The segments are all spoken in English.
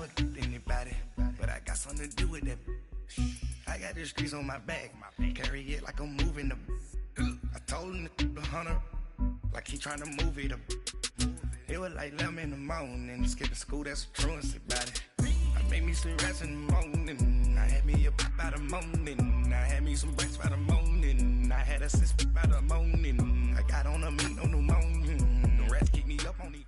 never anybody, but I got something to do with that. I got the streets on my back, carry it like I'm moving the. I told him the hunter, like he trying to move it up. It was like 11 in the morning, skipping school, that's a truancy about it. I made me some rats in the morning, I had me a pop out of morning, I had me some breaks by the morning, I had a six by the morning, I got on a meat on the morning, the rats keep me up on these.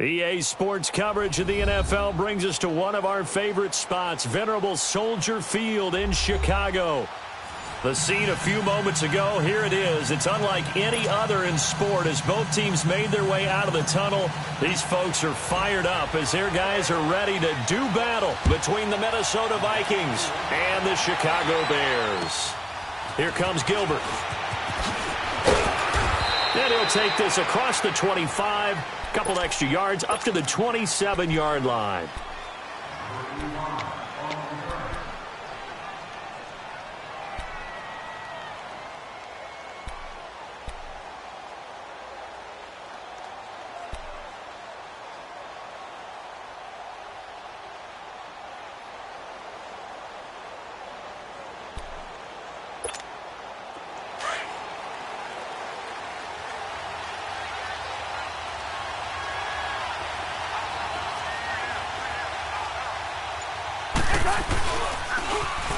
EA Sports coverage of the NFL brings us to one of our favorite spots, venerable Soldier Field in Chicago. The scene a few moments ago, here it is. It's unlike any other in sport as both teams made their way out of the tunnel. These folks are fired up as their guys are ready to do battle between the Minnesota Vikings and the Chicago Bears. Here comes Gilbert. And he'll take this across the 25, couple extra yards up to the 27-yard line.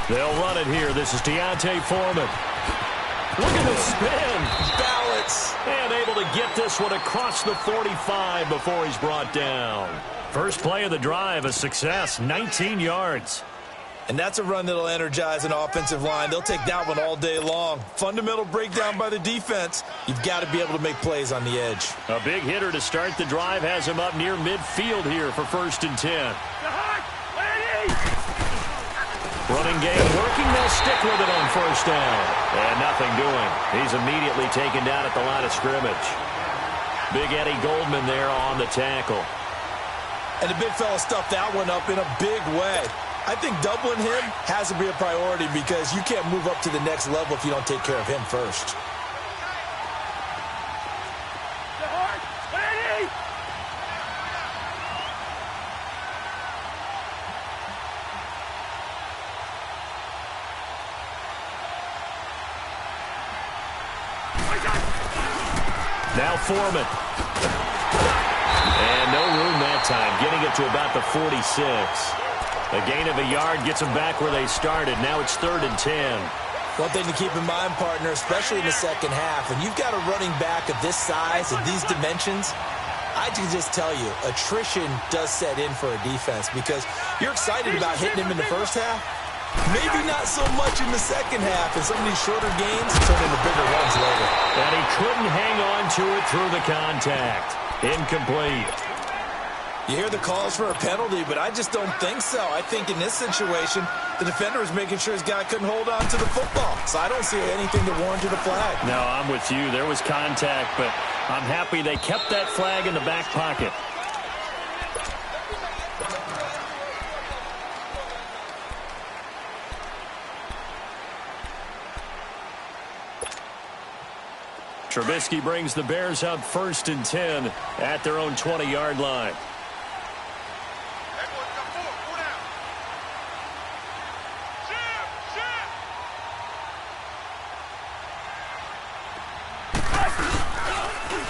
They'll run it here. This is Deontay Foreman. Look at the spin. Balance. And able to get this one across the 45 before he's brought down. First play of the drive, a success, 19 yards. And that's a run that'll energize an offensive line. They'll take that one all day long. Fundamental breakdown by the defense. You've got to be able to make plays on the edge. A big hitter to start the drive has him up near midfield here for 1st and 10. Running game working, they'll stick with it on 1st down. And nothing doing. He's immediately taken down at the line of scrimmage. Big Eddie Goldman there on the tackle. And the big fella stuffed that one up in a big way. I think doubling him has to be a priority because you can't move up to the next level if you don't take care of him first. Now Foreman. And no room that time, getting it to about the 46. A gain of a yard gets them back where they started. Now it's 3rd and 10. One thing to keep in mind, partner, especially in the second half, when you've got a running back of this size and these dimensions, I can just tell you, attrition does set in for a defense because you're excited about hitting him in the first half. Maybe not so much in the second half, and some of these shorter gains turn into bigger runs later. And he couldn't hang on to it through the contact. Incomplete. You hear the calls for a penalty, but I just don't think so. I think in this situation, the defender was making sure his guy couldn't hold on to the football. So I don't see anything that warranted a flag. No, I'm with you. There was contact, but I'm happy they kept that flag in the back pocket. Trubisky brings the Bears up 1st and 10 at their own 20-yard line.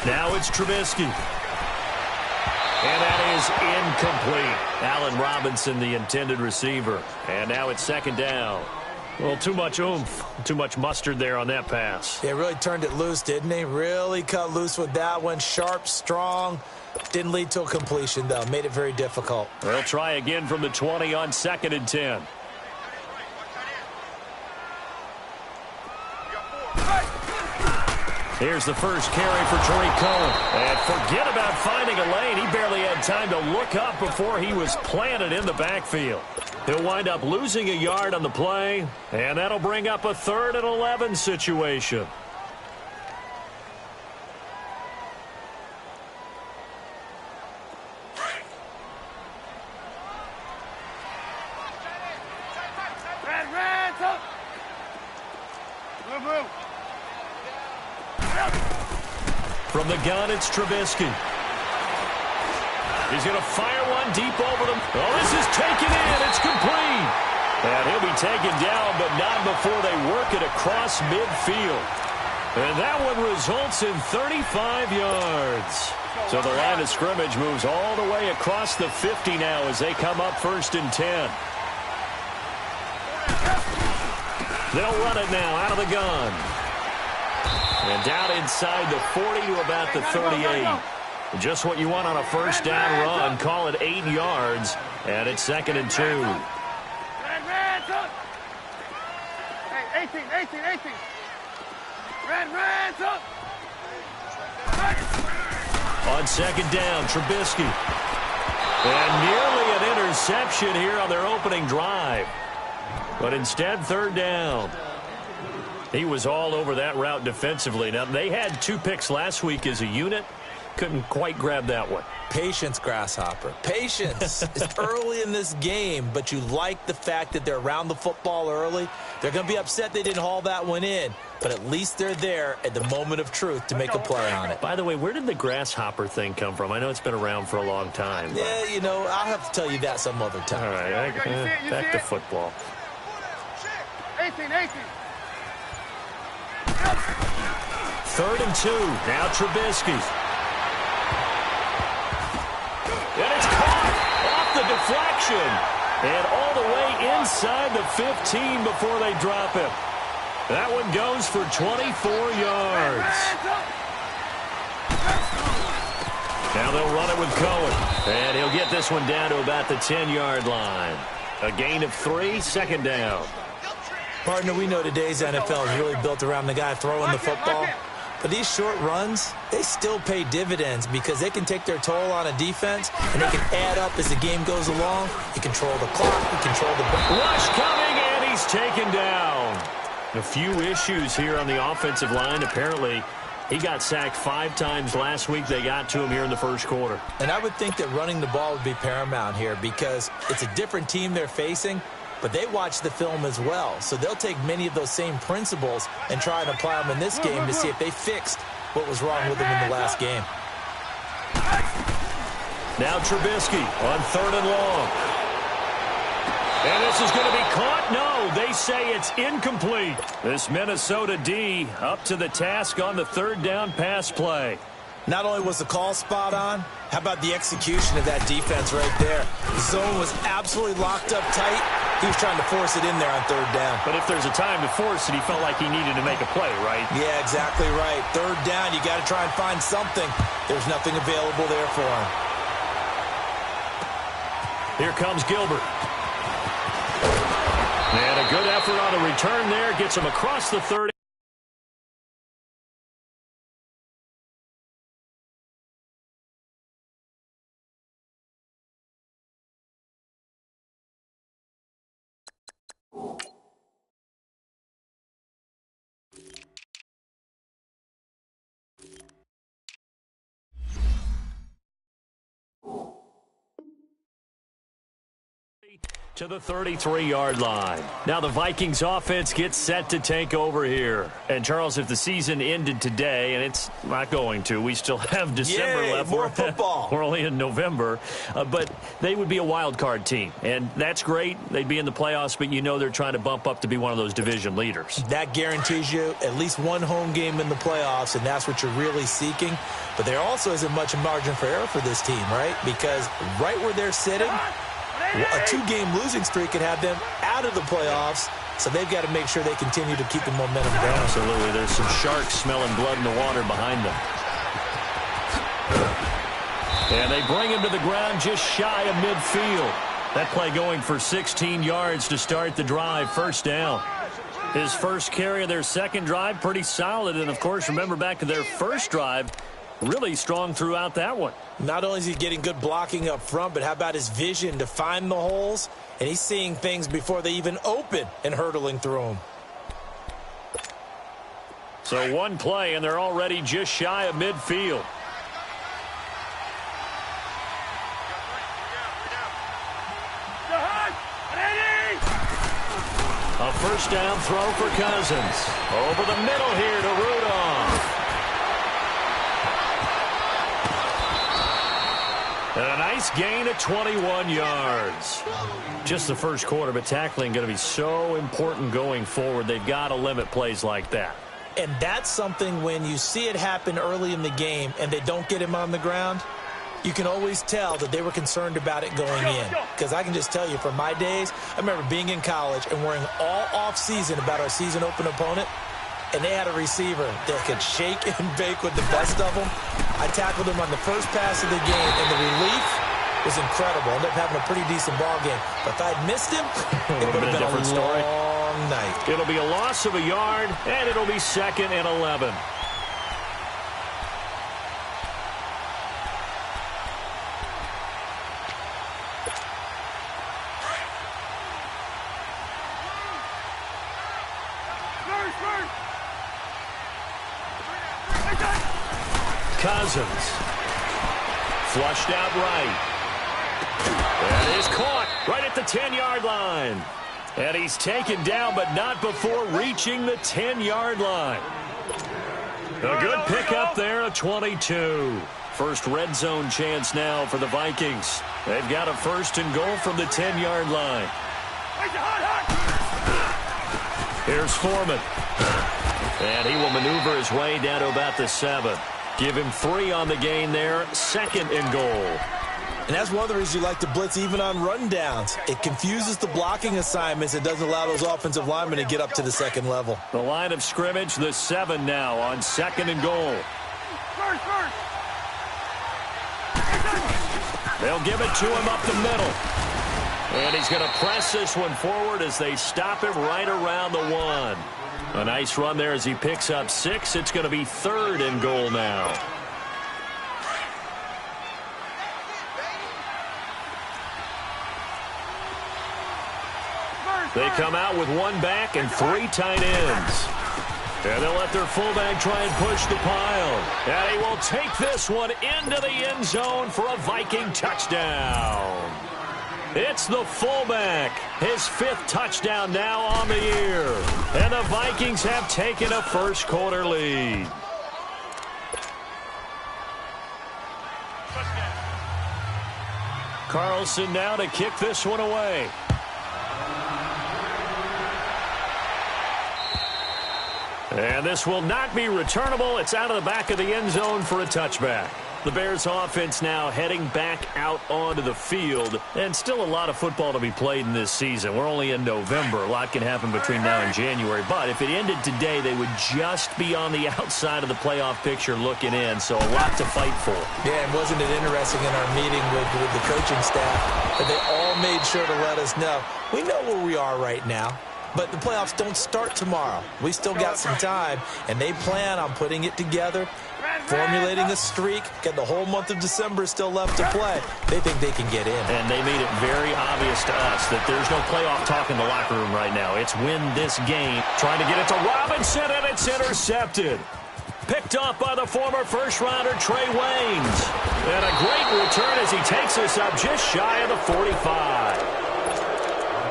Now it's Trubisky. And that is incomplete. Allen Robinson, the intended receiver. And now it's 2nd down. Well, too much oomph, too much mustard there on that pass. They really turned it loose, didn't they? Really cut loose with that one. Sharp, strong. Didn't lead to a completion, though. Made it very difficult. They'll try again from the 20 on 2nd and 10. Here's the first carry for Tariq Cohen. And forget about finding a lane. He barely had time to look up before he was planted in the backfield. He'll wind up losing a yard on the play, and that'll bring up a 3rd and 11 situation. From the gun, it's Trubisky. He's going to fire one run deep over them. Oh, this is taken in. It's complete. And he'll be taken down, but not before they work it across midfield. And that one results in 35 yards. So the line of scrimmage moves all the way across the 50 now as they come up 1st and 10. They'll run it now out of the gun. And down inside the 40 to about the 38. Just what you want on a first down run. Call it 8 yards. And it's 2nd and 2. Hey, 18. Red, up. On 2nd down, Trubisky. And nearly an interception here on their opening drive. But instead, 3rd down. He was all over that route defensively. Now, they had 2 picks last week as a unit. Couldn't quite grab that one. Patience, Grasshopper. Patience. It's early in this game, but you like the fact that they're around the football early. They're going to be upset they didn't haul that one in, but at least they're there at the moment of truth to make a play on it. By the way, where did the grasshopper thing come from? I know it's been around for a long time. Yeah, you know, I'll have to tell you that some other time. All right, back to football. 18. 3rd and 2. Now Trubisky. And it's caught off the deflection. And all the way inside the 15 before they drop it. That one goes for 24 yards. Now they'll run it with Cohen. And he'll get this one down to about the 10-yard line. A gain of 3, 2nd down. Partner, we know today's NFL is really built around the guy throwing the football. But these short runs, they still pay dividends because they can take their toll on a defense, and they can add up as the game goes along. You control the clock, you control the... Rush coming, and he's taken down. A few issues here on the offensive line. Apparently, he got sacked 5 times last week. They got to him here in the first quarter. And I would think that running the ball would be paramount here because it's a different team they're facing, but they watch the film as well. So they'll take many of those same principles and try and apply them in this game to see if they fixed what was wrong with them in the last game. Now Trubisky on 3rd and long. And this is going to be caught. No, they say it's incomplete. This Minnesota D up to the task on the 3rd down pass play. Not only was the call spot on, how about the execution of that defense right there? The zone was absolutely locked up tight. He was trying to force it in there on 3rd down. But if there's a time to force it, he felt like he needed to make a play, right? Yeah, exactly right. 3rd down, you got to try and find something. There's nothing available there for him. Here comes Gilbert. And a good effort on the return there. Gets him across the 30. To the 33-yard line. Now the Vikings offense gets set to take over here. And Charles, if the season ended today, and it's not going to, we still have December left. More football. We're only in November. But they would be a wild card team. And that's great. They'd be in the playoffs, but you know they're trying to bump up to be one of those division leaders. That guarantees you at least one home game in the playoffs, and that's what you're really seeking. But there also isn't much margin for error for this team, right? Because right where they're sitting, a 2-game losing streak could have them out of the playoffs, so they've got to make sure they continue to keep the momentum going. Absolutely. There's some sharks smelling blood in the water behind them. And they bring him to the ground just shy of midfield. That play going for 16 yards to start the drive. 1st down. His first carry of their second drive, pretty solid. And, of course, remember back to their first drive, really strong throughout that one. Not only is he getting good blocking up front, but how about his vision to find the holes? And he's seeing things before they even open and hurdling through them. So one play, and they're already just shy of midfield. A first down throw for Cousins. Over the middle here to Rudolph. And a nice Nice gain of 21 yards. Just the first quarter, but tackling going to be so important going forward. They've got to limit plays like that. And that's something when you see it happen early in the game and they don't get him on the ground, you can always tell that they were concerned about it going in. Because I can just tell you, from my days, I remember being in college and worrying all off-season about our season open opponent, and they had a receiver that could shake and bake with the best of them. I tackled him on the first pass of the game, and the relief was incredible. Ended up having a pretty decent ball game. But if I'd missed him, it would have been a different story. Long night. It'll be a loss of a yard, and it'll be 2nd and 11. Cousins. Flushed out right. And is caught right at the 10-yard line. And he's taken down, but not before reaching the 10-yard line. A good pickup there, a 22. First red zone chance now for the Vikings. They've got a 1st and goal from the 10-yard line. Here's Foreman. And he will maneuver his way down to about the 7. Give him 3 on the gain there, 2nd and goal. And that's one of the reasons you like to blitz even on rundowns. It confuses the blocking assignments. It doesn't allow those offensive linemen to get up to the 2nd level. The line of scrimmage, the 7 now on 2nd and goal. They'll give it to him up the middle. And he's going to press this one forward as they stop him right around the 1. A nice run there as he picks up 6. It's going to be 3rd and goal now. They come out with 1 back and 3 tight ends. And they'll let their fullback try and push the pile. And he will take this one into the end zone for a Viking touchdown. It's the fullback. His 5th touchdown now on the year. And the Vikings have taken a first quarter lead. Carlson now to kick this one away. And this will not be returnable. It's out of the back of the end zone for a touchback. The Bears offense now heading back out onto the field. And still a lot of football to be played in this season. We're only in November. A lot can happen between now and January. But if it ended today, they would just be on the outside of the playoff picture looking in. So a lot to fight for. Yeah, and wasn't it interesting in our meeting with the coaching staff that they all made sure to let us know, we know where we are right now. But the playoffs don't start tomorrow. We still got some time, and they plan on putting it together, formulating a streak. Got the whole month of December still left to play. They think they can get in. And they made it very obvious to us that there's no playoff talk in the locker room right now. It's win this game. Trying to get it to Robinson, and it's intercepted. Picked off by the former first-rounder Trey Waynes. And a great return as he takes us up just shy of the 45.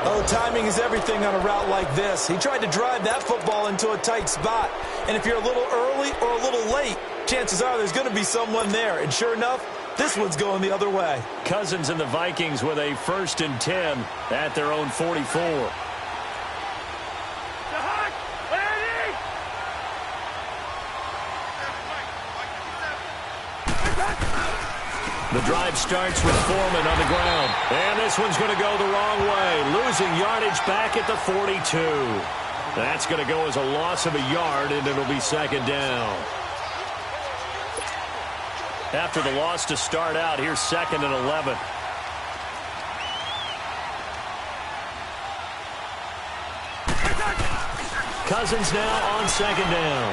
Oh, timing is everything on a route like this. He tried to drive that football into a tight spot. And if you're a little early or a little late, chances are there's going to be someone there. And sure enough, this one's going the other way. Cousins and the Vikings with a 1st and 10 at their own 44. The drive starts with Foreman on the ground. And this one's going to go the wrong way. Losing yardage back at the 42. That's going to go as a loss of a yard, and it'll be 2nd down. After the loss to start out, here's 2nd and 11. Cousins now on 2nd down.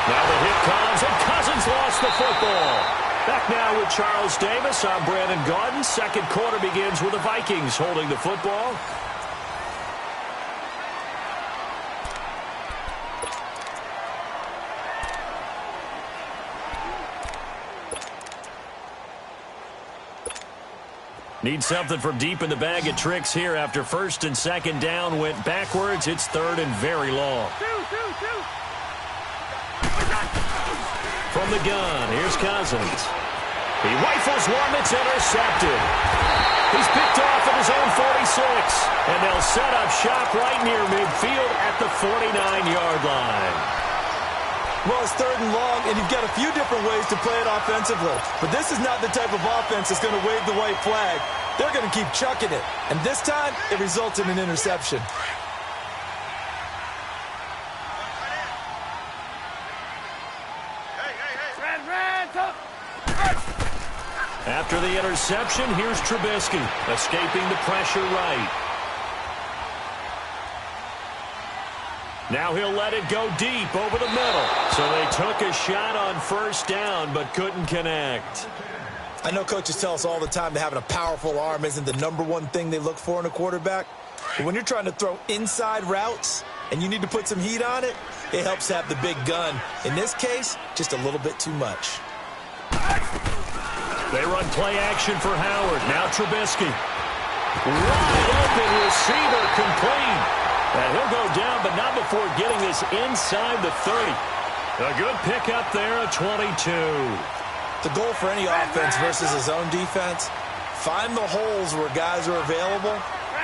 Now the hit comes, and Cousins lost the football. Back now with Charles Davis. I'm Brandon Gaudin. 2nd quarter begins with the Vikings holding the football. Need something from deep in the bag of tricks here after 1st and 2nd down went backwards. It's 3rd and very long. From the gun, here's Cousins. He rifles one that's intercepted. He's picked off at his own 46. And they'll set up shop right near midfield at the 49-yard line. Well, it's 3rd and long, and you've got a few different ways to play it offensively. But this is not the type of offense that's going to wave the white flag. They're going to keep chucking it. And this time, it results in an interception. After the interception, here's Trubisky, escaping the pressure right. Now he'll let it go deep over the middle. So they took a shot on 1st down, but couldn't connect. I know coaches tell us all the time that having a powerful arm isn't the #1 thing they look for in a quarterback. But when you're trying to throw inside routes and you need to put some heat on it, it helps have the big gun. In this case, just a little bit too much. They run play action for Howard. Now Trubisky. Wide open receiver complete. And he'll go down, but not before getting this inside the 30. A good pickup there at 22. The goal for any offense versus his own defense, find the holes where guys are available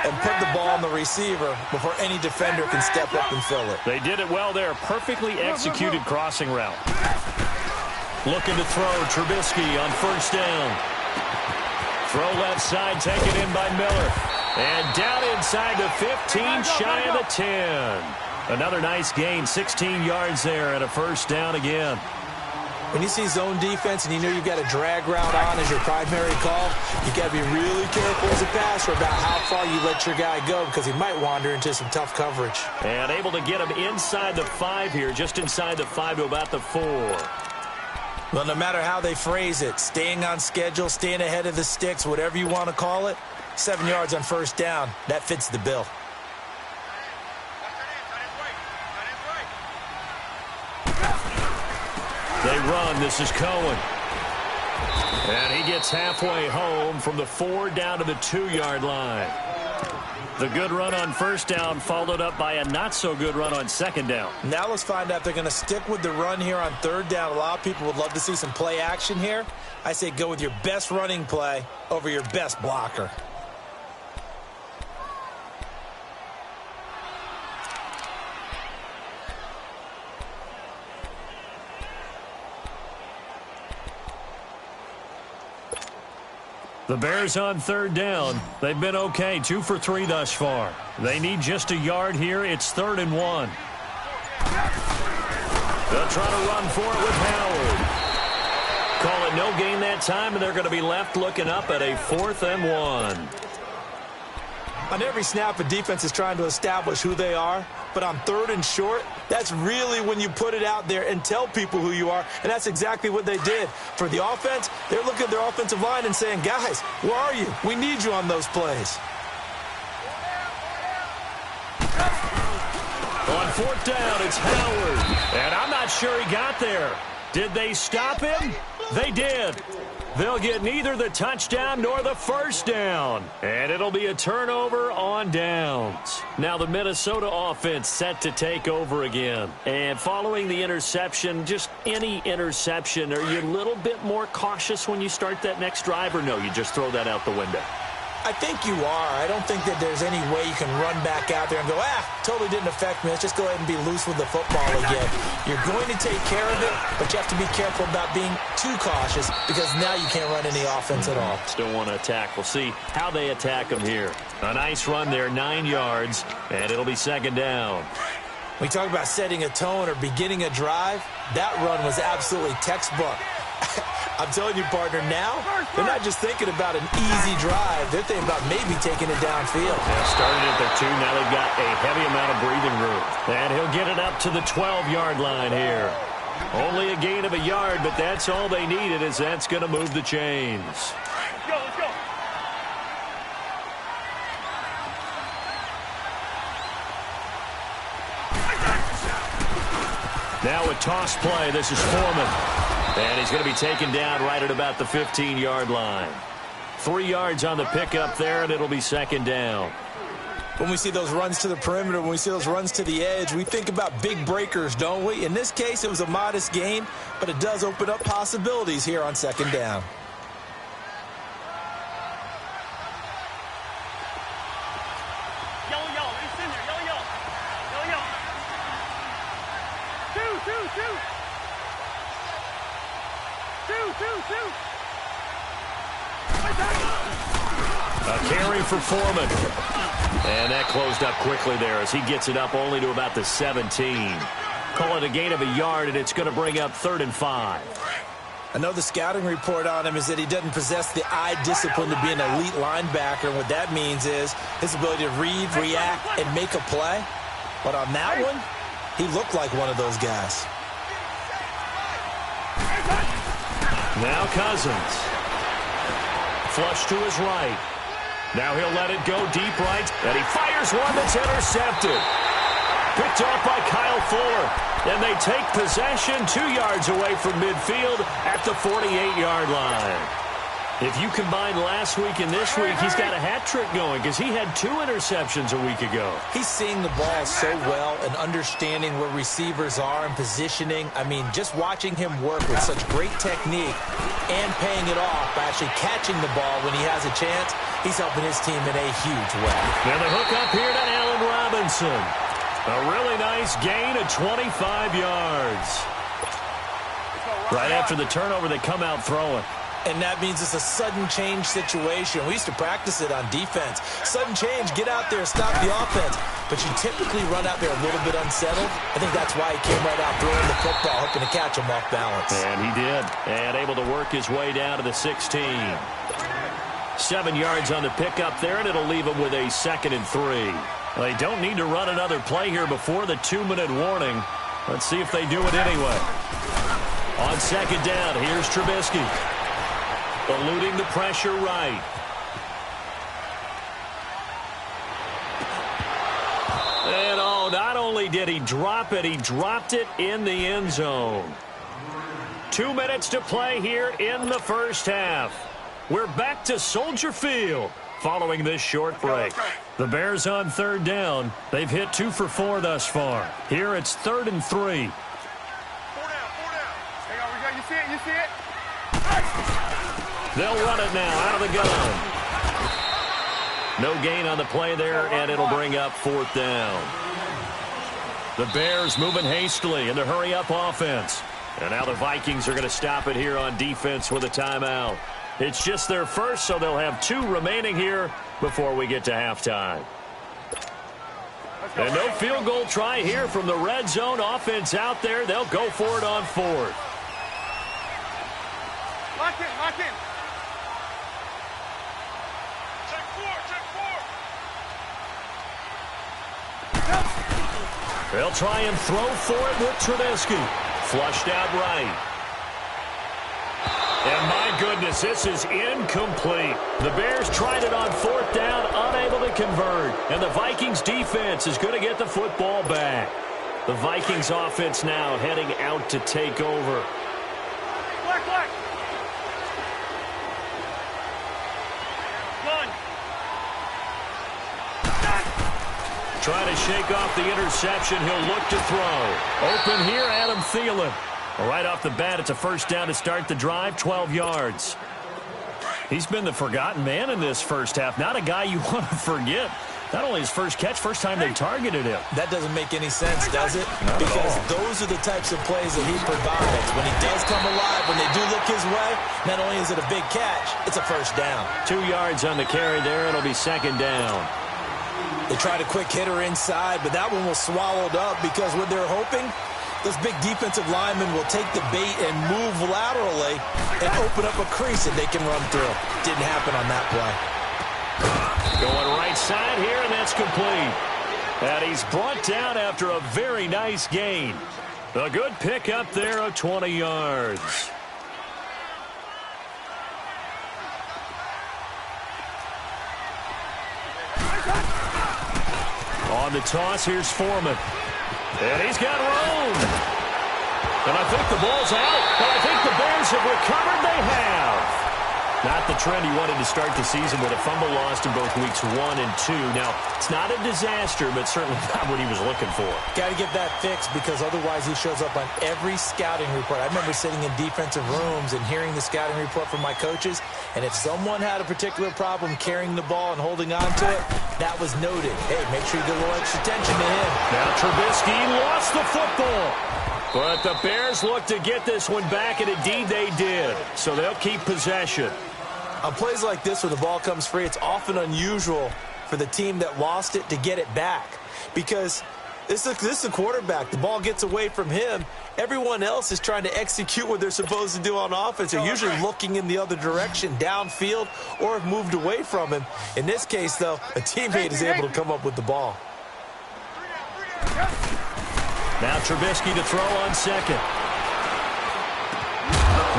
and put the ball on the receiver before any defender can step up and fill it. They did it well there. Perfectly executed crossing route. Looking to throw, Trubisky on 1st down. Throw left side, taken in by Miller. And down inside the 15, shy of the 10. Another nice gain, 16 yards there and a 1st down again. When you see zone defense and you know you've got a drag route on as your primary call, you've got to be really careful as a passer about how far you let your guy go because he might wander into some tough coverage. And able to get him inside the 5 here, just inside the 5 to about the 4. Well, no matter how they phrase it, staying on schedule, staying ahead of the sticks, whatever you want to call it, 7 yards on 1st down, that fits the bill. They run. This is Cohen. And he gets halfway home from the 4 down to the 2-yard line. The good run on 1st down followed up by a not-so-good run on 2nd down. Now let's find out if they're going to stick with the run here on 3rd down. A lot of people would love to see some play action here. I say go with your best running play over your best blocker. The Bears on 3rd down. They've been okay, 2 for 3 thus far. They need just a yard here. It's 3rd and 1. They'll try to run for it with Howard. Call it no gain that time, and they're going to be left looking up at a 4th and 1. On every snap, a defense is trying to establish who they are. But on 3rd and short, that's really when you put it out there and tell people who you are. And that's exactly what they did. For the offense, they're looking at their offensive line and saying, guys, where are you? We need you on those plays. On 4th down, it's Howard. And I'm not sure he got there. Did they stop him? They did. They'll get neither the touchdown nor the 1st down. And it'll be a turnover on downs. Now the Minnesota offense set to take over again. And following the interception, just any interception, are you a little bit more cautious when you start that next drive, or no, you just throw that out the window? I think you are. I don't think that there's any way you can run back out there and go, totally didn't affect me. Let's just go ahead and be loose with the football again. You're going to take care of it, but you have to be careful about being too cautious because now you can't run any offense at all. Still want to attack. We'll see how they attack them here. A nice run there, 9 yards, and it'll be 2nd down. We talk about setting a tone or beginning a drive. That run was absolutely textbook. I'm telling you, partner, now they're not just thinking about an easy drive. They're thinking about maybe taking it downfield. They started at their 2. Now they've got a heavy amount of breathing room. And he'll get it up to the 12-yard line here. Only a gain of a yard, but that's all they needed, as that's going to move the chains. Let's go, let's go. Now a toss play. This is Foreman. And he's going to be taken down right at about the 15-yard line. 3 yards on the pickup there, and it'll be 2nd down. When we see those runs to the perimeter, when we see those runs to the edge, we think about big breakers, don't we? In this case, it was a modest gain, but it does open up possibilities here on 2nd down. A carry for Foreman. And that closed up quickly there as he gets it up only to about the 17. Call it a gain of a yard, and it's going to bring up 3rd and 5. I know the scouting report on him is that he doesn't possess the eye discipline to be an elite linebacker. And what that means is his ability to read, react, and make a play. But on that one, he looked like one of those guys. Now Cousins. Flush to his right. Now he'll let it go deep right, and he fires one that's intercepted. Picked off by Kyle Fuller. And they take possession 2 yards away from midfield at the 48-yard line. If you combine last week and this week, he's got a hat trick going because he had 2 interceptions a week ago. He's seeing the ball so well and understanding where receivers are and positioning. I mean, just watching him work with such great technique and paying it off by actually catching the ball when he has a chance, he's helping his team in a huge way. Now the hook up here to Allen Robinson. A really nice gain of 25 yards. Right after the turnover, they come out throwing. And that means it's a sudden change situation. We used to practice it on defense. Sudden change, get out there, stop the offense. But you typically run out there a little bit unsettled. I think that's why he came right out throwing the football, hoping to catch him off balance. And he did. And able to work his way down to the 16. 7 yards on the pickup there, and it'll leave him with a 2nd and 3. They don't need to run another play here before the 2-minute warning. Let's see if they do it anyway. On 2nd down, here's Trubisky. Eluding the pressure right. And not only did he drop it, he dropped it in the end zone. 2 minutes to play here in the first half. We're back to Soldier Field following this short break. The Bears on 3rd down. They've hit 2 for 4 thus far. Here it's 3rd and 3. 4 down. Hang on, we got, you see it, you see it? They'll run it now out of the gun. No gain on the play there, and it'll bring up 4th down. The Bears moving hastily in the hurry-up offense. And now the Vikings are going to stop it here on defense with a timeout. It's just their first, so they'll have 2 remaining here before we get to halftime. And no field goal try here from the red zone offense out there. They'll go for it on 4th. Lock in, lock in. Check 4, check 4. They'll try and throw for it with Trubisky. Flushed out right. And my goodness, this is incomplete. The Bears tried it on 4th down, unable to convert. And the Vikings defense is going to get the football back. The Vikings offense now heading out to take over. Black. Run. Trying to shake off the interception. He'll look to throw. Open here, Adam Thielen. Right off the bat, it's a first down to start the drive, 12 yards. He's been the forgotten man in this first half. Not a guy you want to forget. Not only his first catch, first time they targeted him. That doesn't make any sense, does it? Because those are the types of plays that he provides. When he does come alive, when they do look his way, not only is it a big catch, it's a first down. 2 yards on the carry there. It'll be 2nd down. They tried a quick hitter inside, but that one was swallowed up because what they're hoping, those big defensive linemen will take the bait and move laterally and open up a crease that they can run through. Didn't happen on that play. Going right side here, and that's complete. And he's brought down after a very nice gain. A good pick up there of 20 yards. On the toss, here's Foreman. And he's got room. And I think the ball's out. But I think the Bears have recovered. They have. Not the trend he wanted to start the season with a fumble lost in both weeks 1 and 2. Now, it's not a disaster, but certainly not what he was looking for. Got to get that fixed because otherwise he shows up on every scouting report. I remember sitting in defensive rooms and hearing the scouting report from my coaches, and if someone had a particular problem carrying the ball and holding on to it, that was noted. Hey, make sure you get a little extra attention to him. Now Trubisky lost the football. But the Bears look to get this one back, and indeed they did. So they'll keep possession. On plays like this where the ball comes free, it's often unusual for the team that lost it to get it back. Because this is a quarterback. The ball gets away from him. Everyone else is trying to execute what they're supposed to do on offense. They're usually looking in the other direction, downfield, or have moved away from him. In this case, though, a teammate is able to come up with the ball. Now Trubisky to throw on second.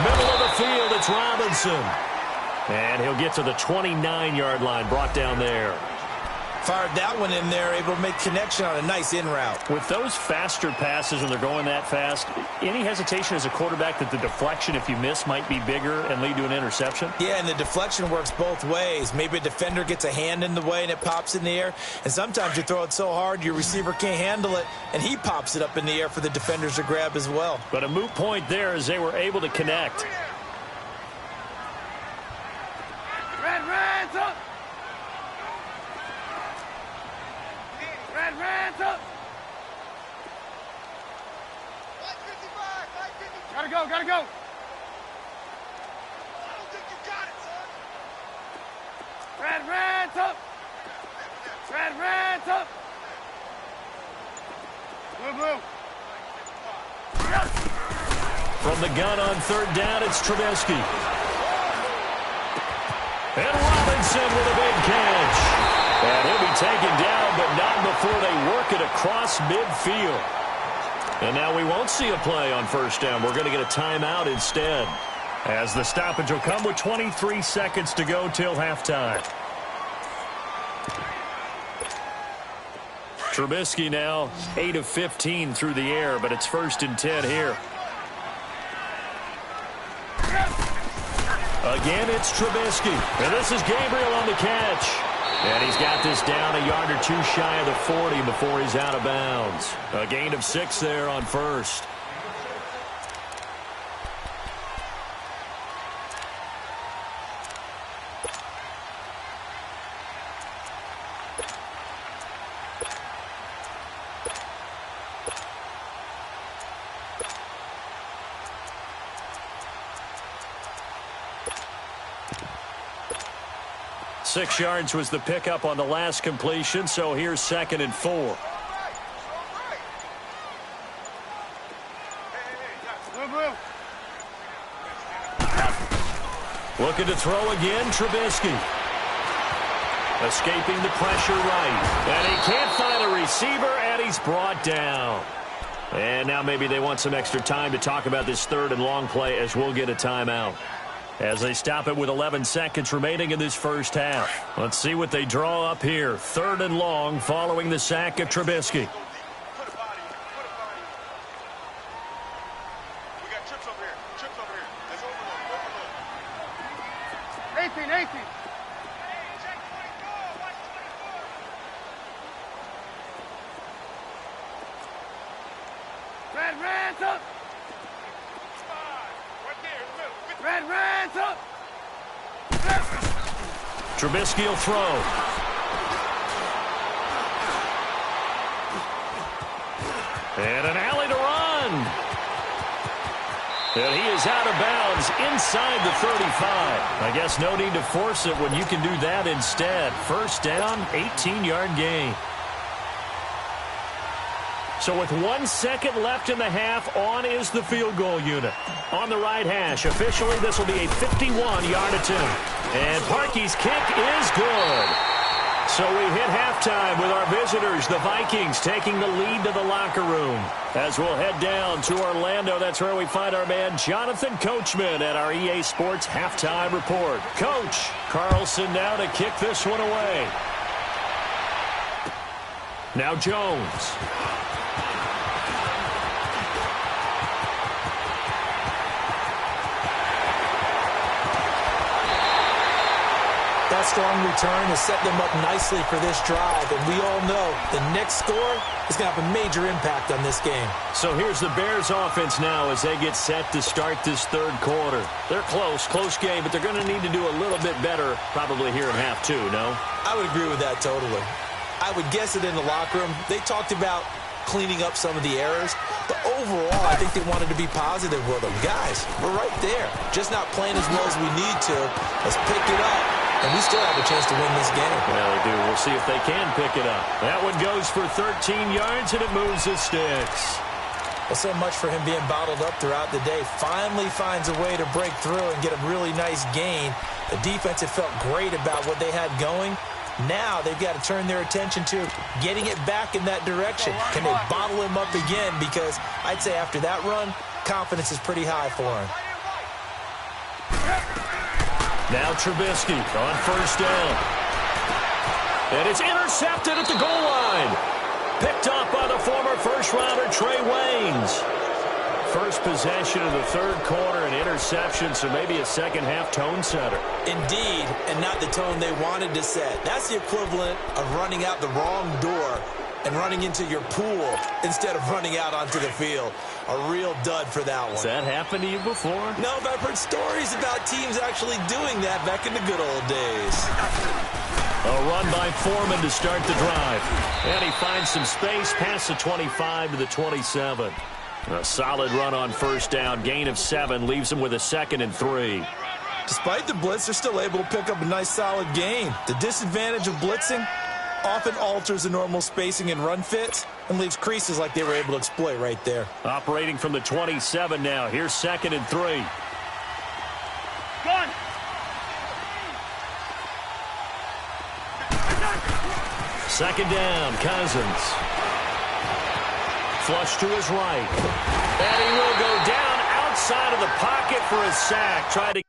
Middle of the field, it's Robinson. And he'll get to the 29-yard line, brought down there. Fired that one in there, able to make connection on a nice in route. With those faster passes when they're going that fast, any hesitation as a quarterback that the deflection, if you miss, might be bigger and lead to an interception? Yeah, and the deflection works both ways. Maybe a defender gets a hand in the way and it pops in the air. And sometimes you throw it so hard your receiver can't handle it, and he pops it up in the air for the defenders to grab as well. But a moot point there as they were able to connect. Reds up! Reds up! Gotta go, gotta go! I don't think you got it, son! Reds up! Reds up! Blue! From the gun on third down, it's Trubisky. And Robinson with a big catch. And he'll be taken down, but not before they work it across midfield. And now we won't see a play on first down. We're going to get a timeout instead, as the stoppage will come with 23 seconds to go till halftime. Trubisky now 8 of 15 through the air, but it's 1st and 10 here. Again, it's Trubisky. And this is Gabriel on the catch. And he's got this down a yard or two shy of the 40 before he's out of bounds. A gain of 6 there on first. Six yards was the pickup on the last completion, so here's 2nd and 4. Looking to throw again, Trubisky. Escaping the pressure right. And he can't find a receiver, and he's brought down. And now maybe they want some extra time to talk about this 3rd and long play, as we'll get a timeout, as they stop it with 11 seconds remaining in this first half. Let's see what they draw up here. 3rd and long following the sack of Trubisky. Put a body. We got trips over here. Let's overload. 18. Reds up! Reds up! Trubisky will throw. And an alley to run. And he is out of bounds inside the 35. I guess no need to force it when you can do that instead. First down, 18-yard gain. So with 1 second left in the half, on is the field goal unit. On the right hash, officially this will be a 51-yard attempt. And Parkey's kick is good. So we hit halftime with our visitors, the Vikings, taking the lead to the locker room. As we'll head down to Orlando, that's where we find our man Jonathan Coachman at our EA Sports Halftime Report. Coach, Carlson now to kick this one away. Now Jones. That strong return has set them up nicely for this drive, and we all know the next score is going to have a major impact on this game. So here's the Bears offense now as they get set to start this 3rd quarter. They're close game, but they're going to need to do a little bit better probably here in half 2, no? I would agree with that totally. I would guess it in the locker room. They talked about cleaning up some of the errors. But overall, I think they wanted to be positive with them. Guys, we're right there. Just not playing as well as we need to. Let's pick it up. And we still have a chance to win this game. Well, they do. We'll see if they can pick it up. That one goes for 13 yards, and it moves the sticks. Well, so much for him being bottled up throughout the day. Finally finds a way to break through and get a really nice gain. The defense had felt great about what they had going. Now they've got to turn their attention to getting it back in that direction. Can they bottle him up again? Because I'd say after that run, confidence is pretty high for him. Now Trubisky on first down. And it's intercepted at the goal line. Picked up by the former first-rounder Trey Waynes. First possession of the third quarter, an interception, so maybe a second-half tone setter. Indeed, and not the tone they wanted to set. That's the equivalent of running out the wrong door and running into your pool instead of running out onto the field. A real dud for that one. Has that happened to you before? No, but I've heard stories about teams actually doing that back in the good old days. A run by Foreman to start the drive. And he finds some space past the 25 to the 27. A solid run on first down. Gain of 7 leaves him with a 2nd and 3. Despite the blitz, they're still able to pick up a nice solid gain. The disadvantage of blitzing often alters the normal spacing and run fits and leaves creases like they were able to exploit right there. Operating from the 27 now. Here's 2nd and 3. Gun. Second down, Cousins. Flush to his right. And he will go down outside of the pocket for a sack. Tried to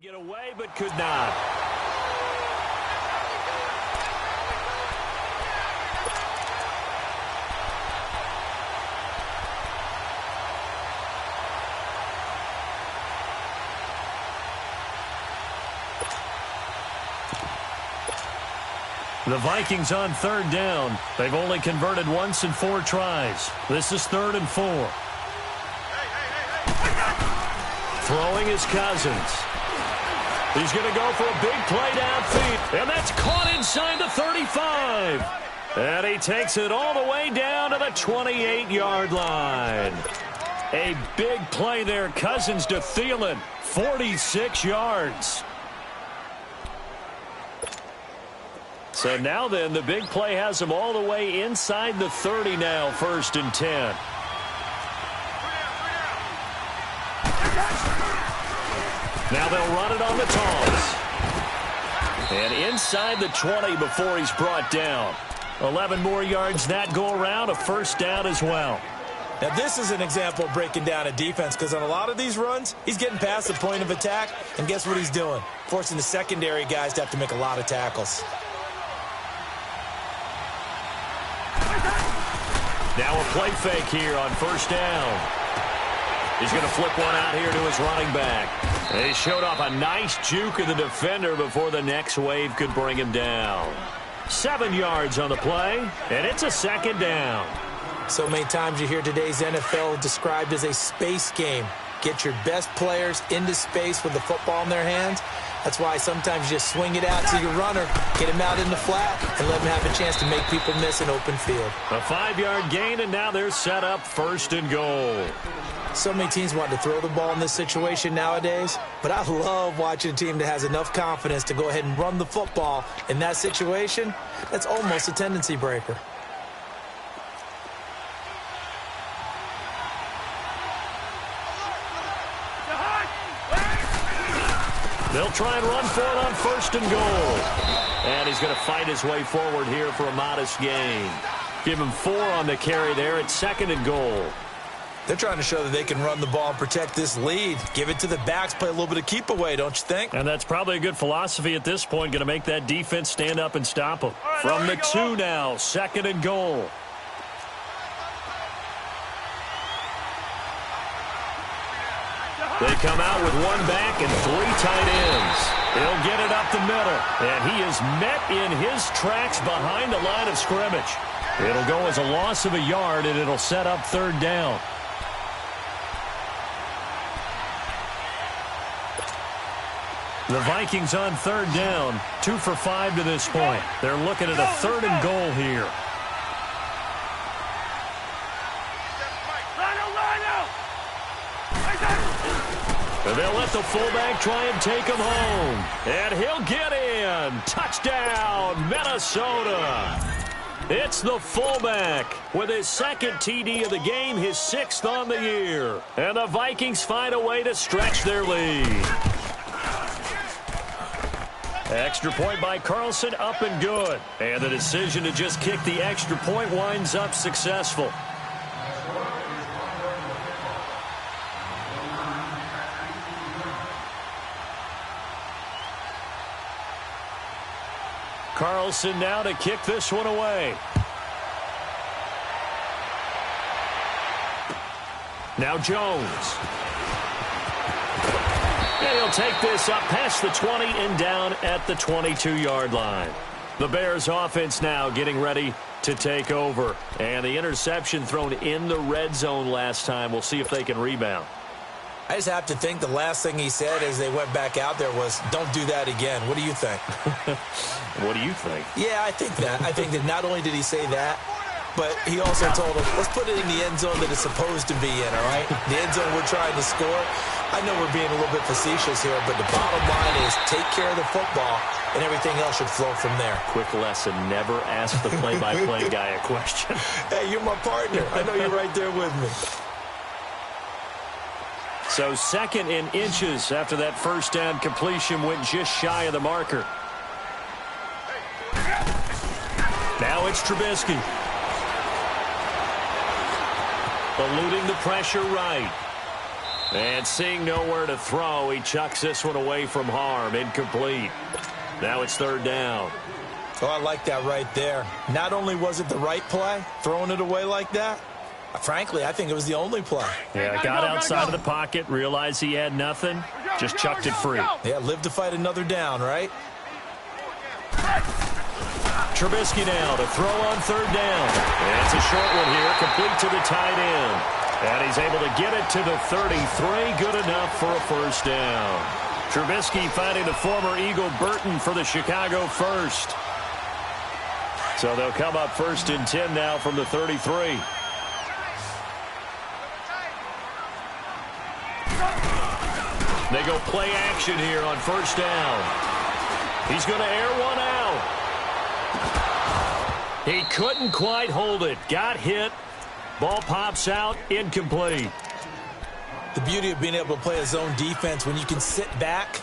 get away, but could not. The Vikings on third down. They've only converted once in 4 tries. This is 3rd and 4. Throwing is Cousins. He's going to go for a big play downfield. And that's caught inside the 35. And he takes it all the way down to the 28-yard line. A big play there. Cousins to Thielen. 46 yards. So now then, the big play has him all the way inside the 30 now, 1st and 10. Now they'll run it on the toss. And inside the 20 before he's brought down. 11 more yards that go around, a 1st down as well. Now this is an example of breaking down a defense, because on a lot of these runs, he's getting past the point of attack, and guess what he's doing? Forcing the secondary guys to have to make a lot of tackles. Now a play fake here on 1st down. He's going to flip one out here to his running back. He showed off a nice juke of the defender before the next wave could bring him down. 7 yards on the play, and it's a 2nd down. So many times you hear today's NFL described as a space game. Get your best players into space with the football in their hands. That's why sometimes you just swing it out to your runner, get him out in the flat, and let him have a chance to make people miss an open field. A 5-yard gain, and now they're set up 1st and goal. So many teams want to throw the ball in this situation nowadays, but I love watching a team that has enough confidence to go ahead and run the football in that situation. That's almost a tendency breaker. They'll try and run for it on 1st and goal. And he's going to fight his way forward here for a modest gain. Give him 4 on the carry there at 2nd and goal. They're trying to show that they can run the ball and protect this lead. Give it to the backs, play a little bit of keep away, don't you think? And that's probably a good philosophy at this point, going to make that defense stand up and stop them. From the 2 now, 2nd and goal. They come out with 1 back and 3 tight ends. He'll get it up the middle, and he is met in his tracks behind the line of scrimmage. It'll go as a loss of a yard, and it'll set up 3rd down. The Vikings on 3rd down, 2 for 5 to this point. They're looking at a 3rd and goal here. And they'll let the fullback try and take him home. And he'll get in. Touchdown, Minnesota. It's the fullback with his 2nd TD of the game, his 6th on the year. And the Vikings find a way to stretch their lead. Extra point by Carlson, up and good. And the decision to just kick the extra point winds up successful. Carlson now to kick this one away. Now Jones. And he'll take this up past the 20 and down at the 22-yard line. The Bears offense now getting ready to take over. And the interception thrown in the red zone last time. We'll see if they can rebound. I just have to think the last thing he said as they went back out there was, don't do that again. What do you think? What do you think? Yeah, I think that. I think that not only did he say that, but he also told them, let's put it in the end zone that it's supposed to be in, all right? The end zone we're trying to score. I know we're being a little bit facetious here, but the bottom line is take care of the football, and everything else should flow from there. Quick lesson, never ask the play-by-play guy a question. Hey, you're my partner. I know you're right there with me. So 2nd and inches after that 1st down completion went just shy of the marker. Now it's Trubisky. Eluding the pressure right. And seeing nowhere to throw, he chucks this one away from harm. Incomplete. Now it's 3rd down. Oh, I like that right there. Not only was it the right play, throwing it away like that, frankly, I think it was the only play. Yeah, got outside of the pocket, realized he had nothing, just chucked it free. Yeah, live to fight another down, right? Trubisky now to throw on 3rd down. And it's a short one here, complete to the tight end. And he's able to get it to the 33, good enough for a 1st down. Trubisky finding the former Eagle Burton for the Chicago 1st. So they'll come up 1st and 10 now from the 33. They go play action here on 1st down. He's going to air one out. He couldn't quite hold it. Got hit. Ball pops out. Incomplete. The beauty of being able to play a zone defense when you can sit back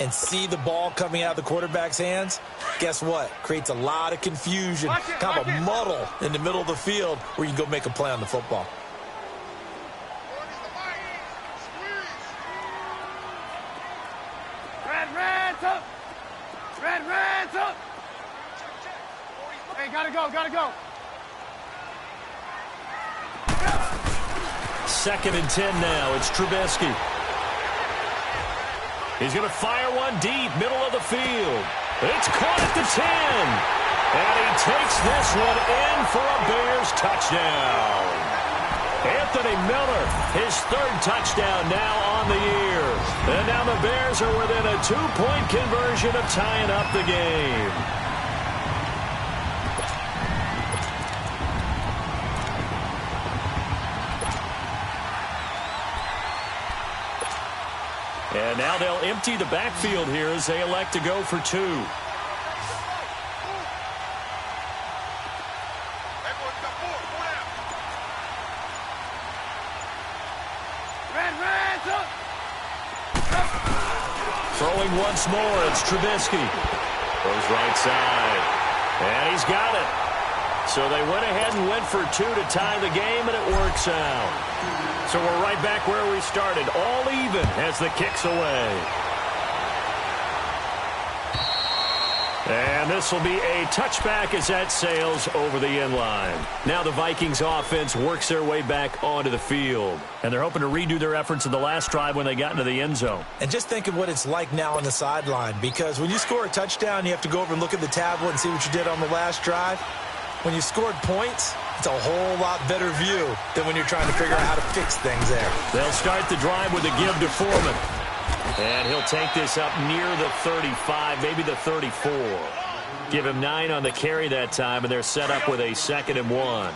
and see the ball coming out of the quarterback's hands, guess what? Creates a lot of confusion, kind of a muddle in the middle of the field where you can go make a play on the football. Red's up. Hey, gotta go. 2nd and 10 now. It's Trubisky. He's going to fire one deep, middle of the field. It's caught at the 10. And he takes this one in for a Bears touchdown. Anthony Miller, his 3rd touchdown now on the year. And now the Bears are within a 2-point conversion of tying up the game. And now they'll empty the backfield here as they elect to go for 2. Throwing once more, it's Trubisky. Goes right side. And he's got it. So they went ahead and went for 2 to tie the game, and it works out. So we're right back where we started, all even as the kick's away. And this will be a touchback as that sails over the end line. Now the Vikings offense works their way back onto the field. And they're hoping to redo their efforts in the last drive when they got into the end zone. And just think of what it's like now on the sideline, because when you score a touchdown, you have to go over and look at the tablet and see what you did on the last drive. When you scored points, it's a whole lot better view than when you're trying to figure out how to fix things there. They'll start the drive with a give to Foreman. And he'll take this up near the 35, maybe the 34. Give him 9 on the carry that time, and they're set up with a 2nd and 1.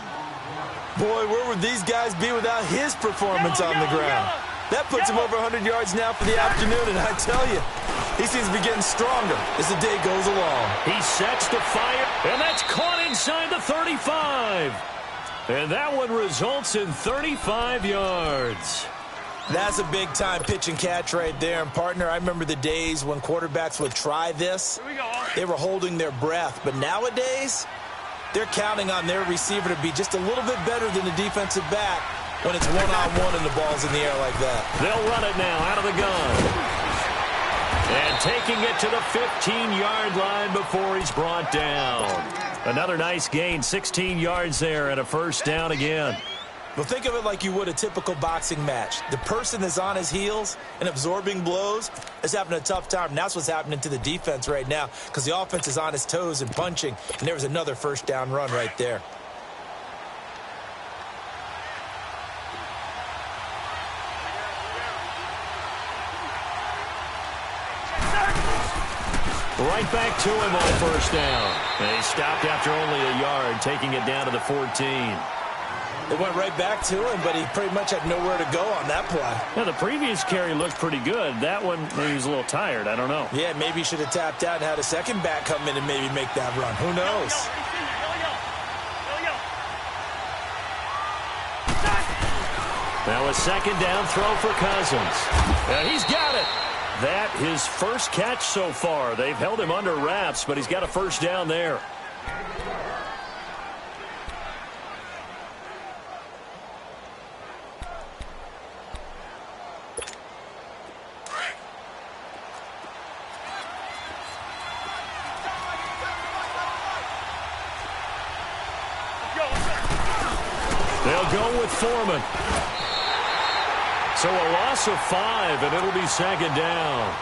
Boy, where would these guys be without his performance on the ground? That puts him over 100 yards now for the afternoon, and I tell you, he seems to be getting stronger as the day goes along. He sets to fire, and that's caught inside the 35. And that one results in 35 yards. That's a big-time pitch and catch right there. And, partner, I remember the days when quarterbacks would try this. They were holding their breath. But nowadays, they're counting on their receiver to be just a little bit better than the defensive back when it's one-on-one and the ball's in the air like that. They'll run it now out of the gun. And taking it to the 15-yard line before he's brought down. Another nice gain, 16 yards there and a first down again. Well, think of it like you would a typical boxing match. The person that's on his heels and absorbing blows is having a tough time. And that's what's happening to the defense right now because the offense is on his toes and punching. And there was another first down run right there. Right back to him on first down. And he stopped after only a yard, taking it down to the 14. It went right back to him, but he pretty much had nowhere to go on that play. Yeah, the previous carry looked pretty good. That one, maybe he was a little tired. I don't know. Yeah, maybe he should have tapped out and had a second back come in and maybe make that run. Who knows? Now a second down throw for Cousins. He's got it. That his first catch so far. They've held him under wraps, but he's got a first down there. They'll go with Foreman. So a loss of 5, and it'll be second down.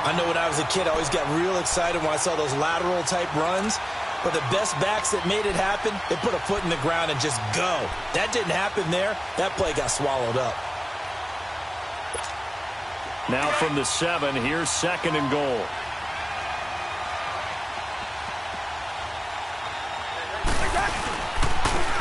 I know when I was a kid, I always got real excited when I saw those lateral-type runs. But the best backs that made it happen, they put a foot in the ground and just go. That didn't happen there. That play got swallowed up. Now from the 7, here's 2nd and goal.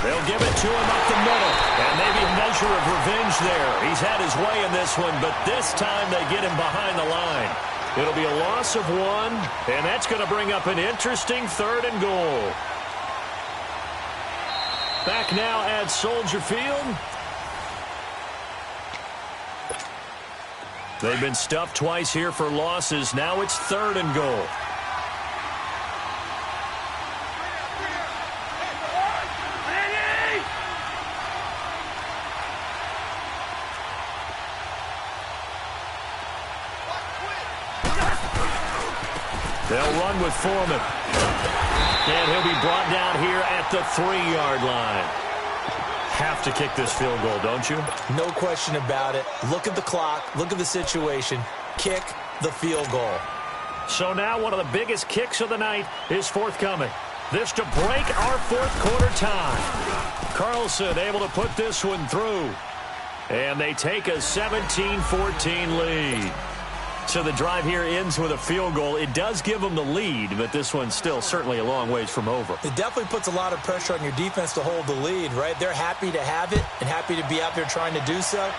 They'll give it to him up the middle. And maybe a measure of revenge there. He's had his way in this one, but this time they get him behind the line. It'll be a loss of 1, and that's going to bring up an interesting 3rd and goal. Back now at Soldier Field. They've been stuffed twice here for losses. Now it's 3rd and goal. They'll run with Foreman. And he'll be brought down here at the 3-yard line. Have to kick this field goal, don't you? No question about it. Look at the clock. Look at the situation. Kick the field goal. So now one of the biggest kicks of the night is forthcoming. This to break our 4th quarter tie. Carlson able to put this one through. And they take a 17-14 lead. So the drive here ends with a field goal. It does give them the lead, but this one's still certainly a long ways from over. It definitely puts a lot of pressure on your defense to hold the lead, right? They're happy to have it and happy to be out there trying to do so.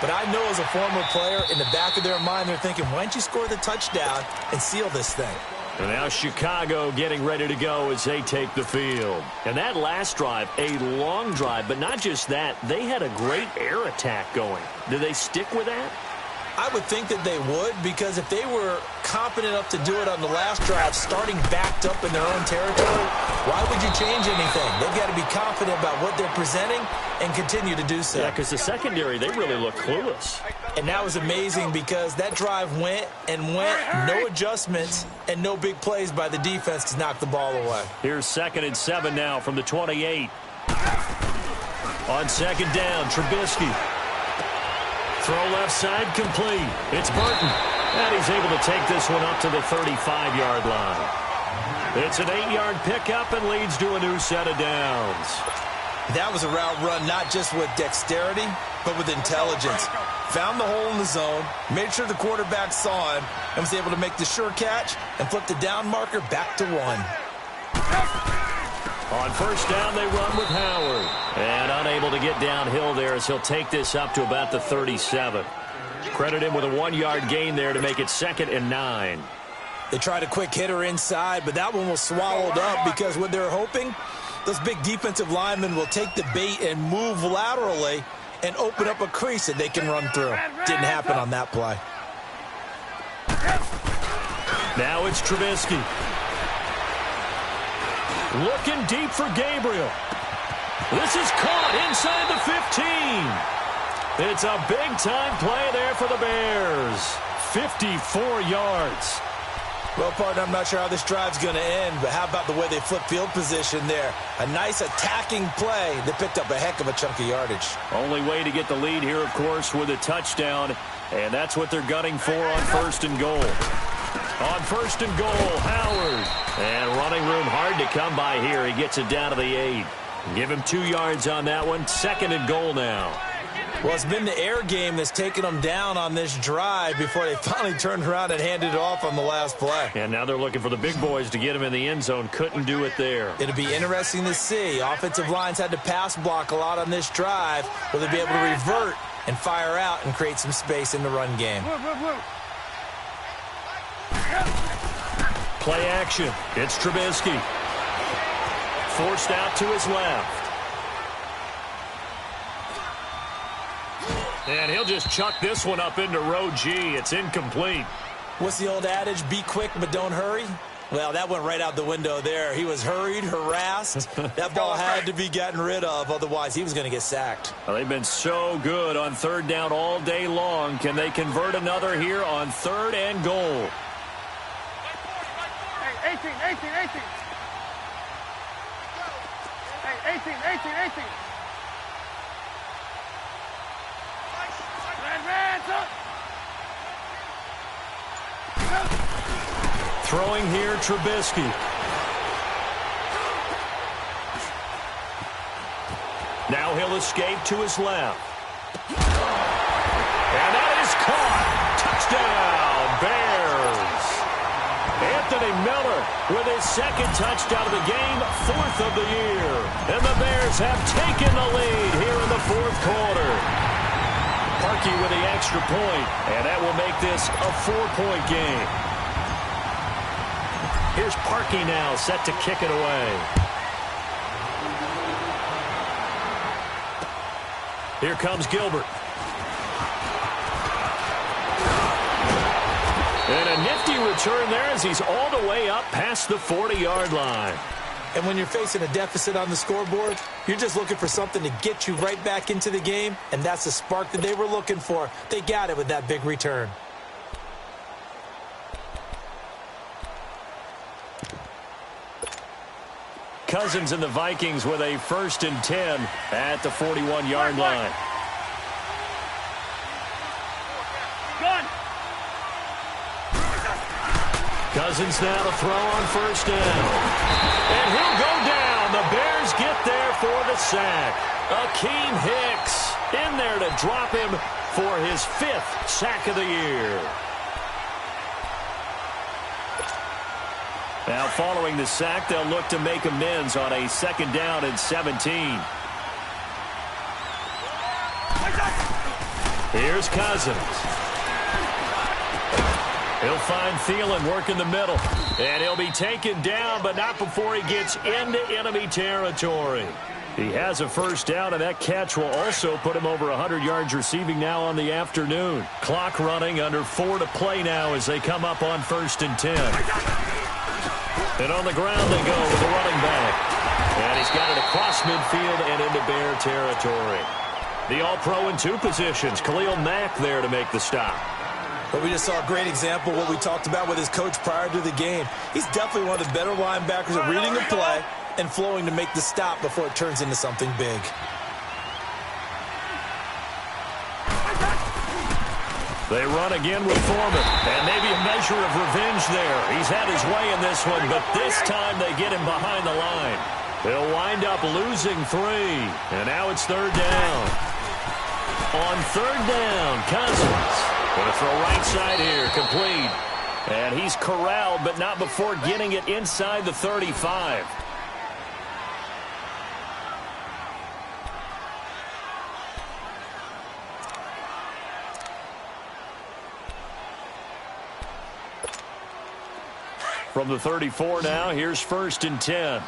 But I know as a former player, in the back of their mind, they're thinking, why don't you score the touchdown and seal this thing? And now Chicago getting ready to go as they take the field. And that last drive, a long drive, but not just that. They had a great air attack going. Do they stick with that? I would think that they would, because if they were confident enough to do it on the last drive, starting backed up in their own territory, why would you change anything? They've got to be confident about what they're presenting and continue to do so. Yeah, because the secondary, they really look clueless. And that was amazing because that drive went and went, no adjustments, and no big plays by the defense to knock the ball away. Here's 2nd and 7 now from the 28. On 2nd down, Trubisky. Throw left side, complete. It's Burton. And he's able to take this one up to the 35-yard line. It's an 8-yard pickup and leads to a new set of downs. That was a route run not just with dexterity, but with intelligence. Found the hole in the zone, made sure the quarterback saw him, and was able to make the sure catch and flip the down marker back to 1. On 1st down, they run with Howard. And unable to get downhill there as he'll take this up to about the 37. Credit him with a 1-yard gain there to make it 2nd and 9. They tried a quick hitter inside, but that one was swallowed up because what they're hoping, those big defensive linemen will take the bait and move laterally and open up a crease that they can run through. Didn't happen on that play. Now it's Trubisky. Looking deep for Gabriel. This is caught inside the 15. It's a big-time play there for the Bears. 54 yards. Well, partner, I'm not sure how this drive's going to end, but how about the way they flip field position there? A nice attacking play that picked up a heck of a chunk of yardage. Only way to get the lead here, of course, with a touchdown, and that's what they're gunning for on 1st and goal. On 1st and goal, Howard. And running room hard to come by here. He gets it down to the 8. Give him 2 yards on that one. 2nd and goal now. Well, it's been the air game that's taken them down on this drive before they finally turned around and handed it off on the last play. And now they're looking for the big boys to get him in the end zone. Couldn't do it there. It'll be interesting to see. Offensive lines had to pass block a lot on this drive. Will they be able to revert and fire out and create some space in the run game? Play action. It's Trubisky. Forced out to his left. And he'll just chuck this one up into row G. It's incomplete. What's the old adage? Be quick, but don't hurry. Well, that went right out the window there. He was hurried, harassed. That ball had to be gotten rid of. Otherwise, he was going to get sacked. Well, they've been so good on 3rd down all day long. Can they convert another here on 3rd and goal? Hey, 18. Hey, 18. Throwing here, Trubisky. Now he'll escape to his left. And that is caught. Touchdown, Bears. Anthony Miller with his 2nd touchdown of the game, 4th of the year. And the Bears have taken the lead here in the 4th quarter. Parkey with the extra point, and that will make this a 4-point game. Here's Parkey now, set to kick it away. Here comes Gilbert. And a nifty return there as he's all the way up past the 40-yard line. And when you're facing a deficit on the scoreboard, you're just looking for something to get you right back into the game, and that's the spark that they were looking for. They got it with that big return. Cousins and the Vikings with a 1st and 10 at the 41-yard line. Cousins now to throw on 1st down. And he'll go down. The Bears get there for the sack. Akeem Hicks in there to drop him for his 5th sack of the year. Now following the sack, they'll look to make amends on a 2nd down and 17. Here's Cousins. He'll find Thielen working the middle. And he'll be taken down, but not before he gets into enemy territory. He has a first down, and that catch will also put him over 100 yards receiving now on the afternoon. Clock running, under 4 to play now as they come up on 1st and 10. And on the ground they go with the running back. And he's got it across midfield and into Bear territory. The All-Pro in 2 positions. Khalil Mack there to make the stop. But we just saw a great example of what we talked about with his coach prior to the game. He's definitely one of the better linebackers at reading the play and flowing to make the stop before it turns into something big. They run again with Foreman, and maybe a measure of revenge there. He's had his way in this one, but this time they get him behind the line. He'll wind up losing 3, and now it's 3rd down. On 3rd down, Cousins. Gonna throw right side here, complete. And he's corralled, but not before getting it inside the 35. From the 34 now, here's 1st and 10.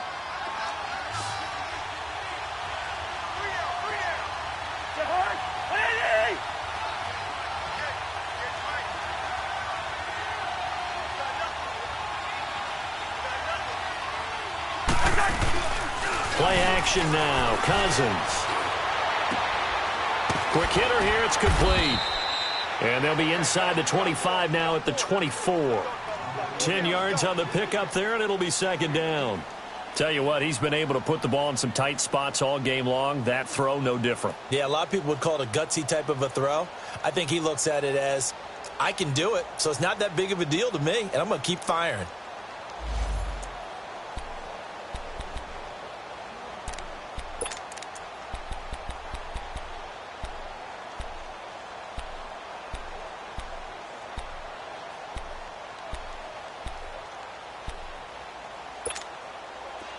Play action now, Cousins. Quick hitter here, it's complete. And they'll be inside the 25 now at the 24. 10 yards on the pickup there, and it'll be 2nd down. Tell you what, he's been able to put the ball in some tight spots all game long. That throw, no different. Yeah, a lot of people would call it a gutsy type of a throw. I think he looks at it as, I can do it, so it's not that big of a deal to me, and I'm going to keep firing.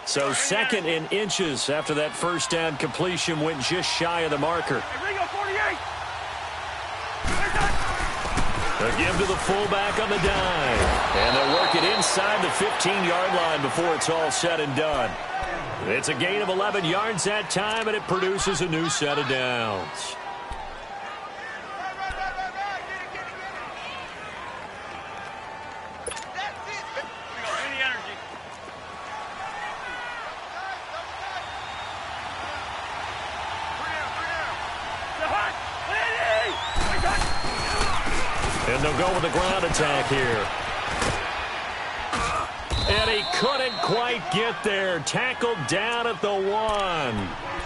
So 2nd in inches after that first down completion went just shy of the marker. They'll give to the fullback on the dime. And they'll work it inside the 15-yard line before it's all said and done. It's a gain of 11 yards that time, and it produces a new set of downs. And they'll go with the ground attack here. And he couldn't quite get there. Tackled down at the 1.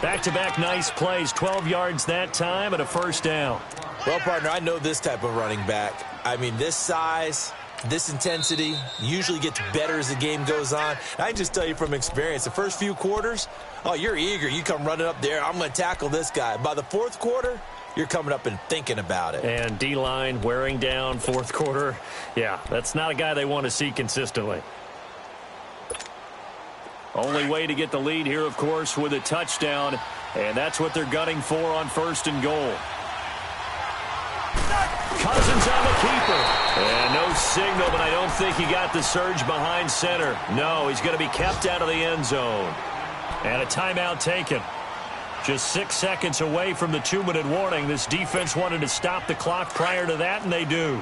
Back-to-back nice plays. 12 yards that time and a first down. Well, partner, I know this type of running back. I mean, this size, this intensity usually gets better as the game goes on. I can just tell you from experience, the first few quarters, oh, you're eager. You come running up there. I'm going to tackle this guy. By the 4th quarter, you're coming up and thinking about it. And D-line wearing down 4th quarter. Yeah, that's not a guy they want to see consistently. Only way to get the lead here, of course, with a touchdown. And that's what they're gunning for on 1st and goal. Cousins on the keeper. And no signal, but I don't think he got the surge behind center. No, he's going to be kept out of the end zone. And a timeout taken. Just 6 seconds away from the 2-minute warning. This defense wanted to stop the clock prior to that, and they do.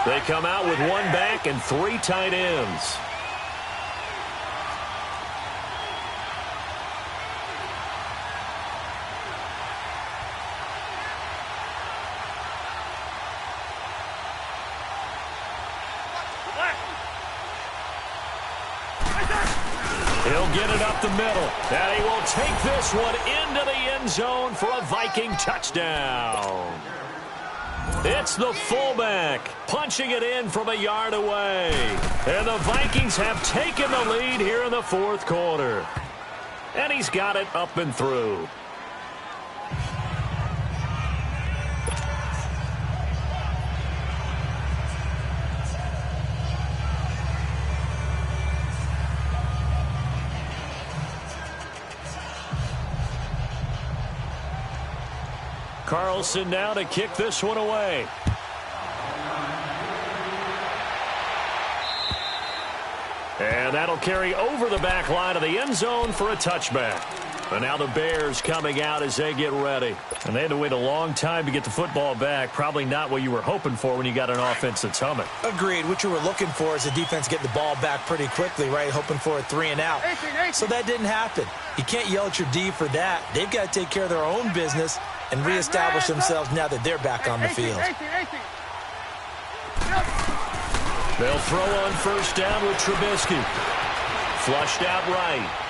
They come out with 1 back and 3 tight ends. He'll get it up the middle. And he will take this one into the end zone for a Viking touchdown. It's the fullback punching it in from a yard away. And the Vikings have taken the lead here in the 4th quarter. And he's got it up and through. Carlson now to kick this one away. And that'll carry over the back line of the end zone for a touchback. And now the Bears coming out as they get ready. And they had to wait a long time to get the football back. Probably not what you were hoping for when you got an offense that's humming. Agreed. What you were looking for is the defense getting the ball back pretty quickly, right? Hoping for a 3 and out. So that didn't happen. You can't yell at your D for that. They've got to take care of their own business and reestablish themselves now that they're back on the field. They'll throw on first down with Trubisky. Flushed out right.